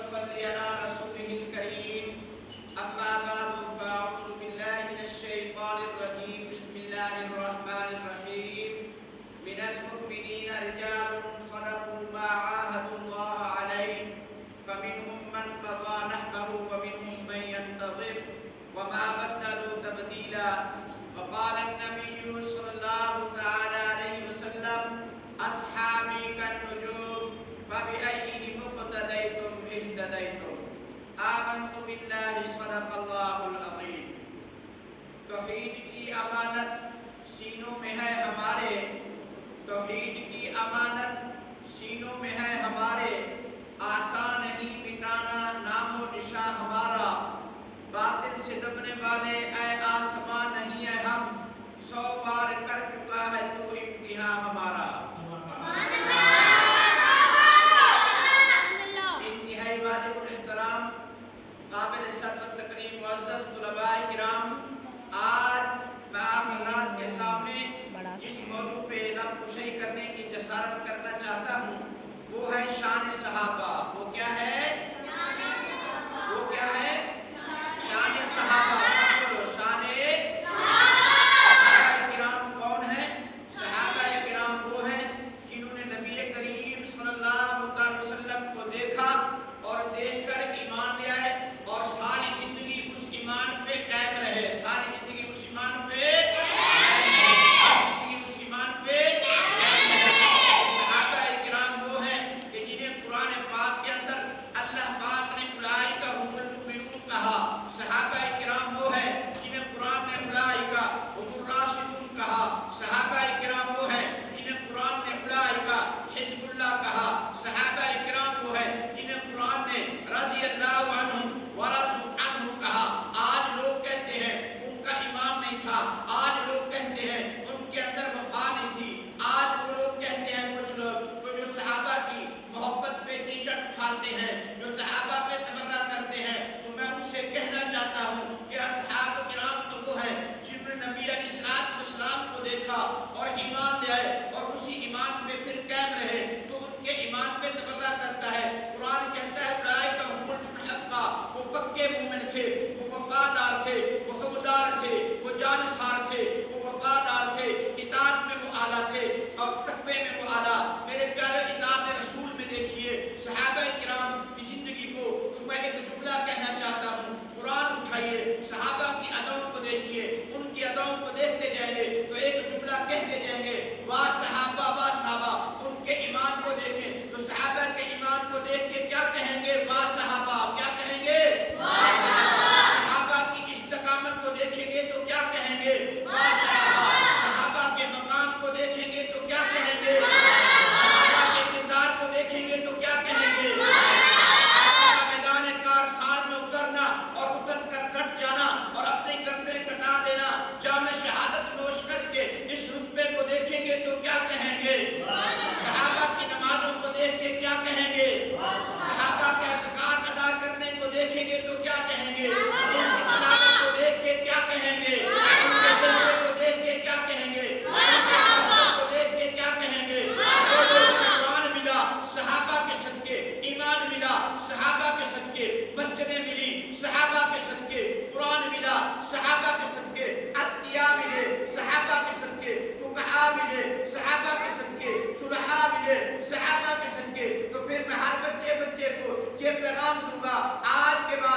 وصل على رسوله الكريم أما بعد فأعوذ بالله من الشيطان الرجيم بسم الله الرحمن الرحيم من المؤمنين رجال صدقوا ما عاهدوا الله عليه فمنهم من قضى نحبه ومنهم من ينتظر وما بدلوا تبديلا وقال النبي صلى الله تعالى عليه وسلم أصحابي كالنجوم فبأيهم اقتديتم اهتديتم آمنت بالله صدق الله العظيم. توحید کی امانت سینوں میں ہے ہمارے، توحید کی امانت سینوں میں ہے ہمارے، آسان نہیں مٹانا نام و نشاں ہمارا، باطل سے دبنے والے اے آسمان نہیں ہے ہم، 100 بار کر چکا ہے تو امتحان ہمارا. انتہائی واجب الاحترام قابل صدق تکریم معزز طلباء کرام، آج میں آپ حضرات کے سامنے جس موضوع پہ لب کشائی کرنے کی جسارت کرنا چاہتا ہوں وہ ہے شان صحابہ. وہ کیا ہے؟ وہ کیا ہے؟ شان صحابہ. سب بولو شان صحابہ کرام. کون ہیں صحابہ کرام؟ وہ ہیں جنہوں نے نبی کریم صلی اللہ علیہ وسلم کو دیکھا اور دیکھ کر ایمان لے آئے اور ساری زندگی اس ایمان پہ قائم رہے. ساری زندگی اس ایمان پہ صحابہ کرام وہ ہیں کہ جنہیں قرآن پاک کے اندر اللہ پاک نے اولئک هم المؤمنون کہا. صحابہ کرام وہ ہیں جنہیں قرآن نے اولئک هم الراشدون کہا. صحابہ کرام وہ ہیں جنہیں قرآن نے اولئک حزب اللہ کہا. صحابہ کرام وہ ہیں جنہیں قرآن نے رضی اللہ عنہم ورضوا عنہ کہا. آج لوگ کہتے ہیں ان کا ایمان نہیں تھا، آج لوگ کہتے ہیں ان کے اندر وفا نہیں تھی، آج وہ لوگ کہتے ہیں کچھ لوگ جو صحابہ کی محبت پہ کیچڑ اٹھاتے ہیں، جو صحابہ پہ تبرہ کرتے ہیں، تو میں ان سے کہنا چاہتا ہوں کہ اصحاب کرام تو وہ ہیں جنہوں نے نبی علیہ السلام کو دیکھا اور ایمان لے آئے اور اسی ایمان پہ پھر قائم رہے، تو ان کے ایمان پہ تبرہ کرتا ہے. قرآن کہتا ہے اولئک هم المتقون. وہ پکے مومن تھے، وہ وفادار تھے، وہ حبدار تھے، وہ جانثار تھے، وہ وفادار تھے، اطاعت میں وہ اعلیٰ تھے اور تقوی میں وہ اعلیٰ. میرے پیارے اطاعت رسول میں دیکھیے صحابہ کرام کی زندگی کو. تو میں ایک جملہ کہنا چاہتا ہوں، قرآن اٹھائیے، صحابہ کی اداؤں کو دیکھیے، ان کی اداؤں کو دیکھتے جائیں گے تو ایک جملہ کہتے جائیں گے، واہ صحابہ واہ صحابہ. ان کے ایمان کو دیکھیں تو صحابہ کے ایمان کو دیکھ کے کیا کہیں گے؟ واہ صحابہ. کیا کہیں گے؟ واہ صحابہ. صحابہ کی استقامت کو دیکھیں گے تو کیا کہیں گے؟ واہ صحابہ. صحابہ کے مقام کو دیکھیں گے تو کیا کہیں گے؟ صحابہ کے کردار کو دیکھیں گے تو کیا کہیں گے؟ صحابہ کا میدان کارساز میں اترنا اور اتر کر کٹ جانا اور اپنی گردنیں کٹا دینا، جام شہادت نوش کر کے اس رتبے کو دیکھیں گے تو کیا کہیں گے؟ صحابہ کی نمازوں کو دیکھ کے کیا کہیں گے؟ صحابہ کے اذکار ادا کرنے کو دیکھیں گے تو کیا کہیں گے؟ ان کی تلاوت کو دیکھ کے کیا کہیں گے؟ ان کے جذبے کو دیکھ کے کیا کہیں گے؟ ان کے محبت کو دیکھ کے کیا کہیں گے؟ قرآن ملا صحابہ کے صدقے، ایمان ملا صحابہ کے صدقے، مسجدیں ملی صحابہ کے صدقے، قرآن ملا صحابہ کے صدقے، عطیہ ملے صحابہ کے صدقے، فقہاء ملے صحابہ کے صدقے، صلحاء ملے صحابہ کے صدقے. تو پھر میں ہر بچے کو یہ پیغام دوں گا، آج کے بعد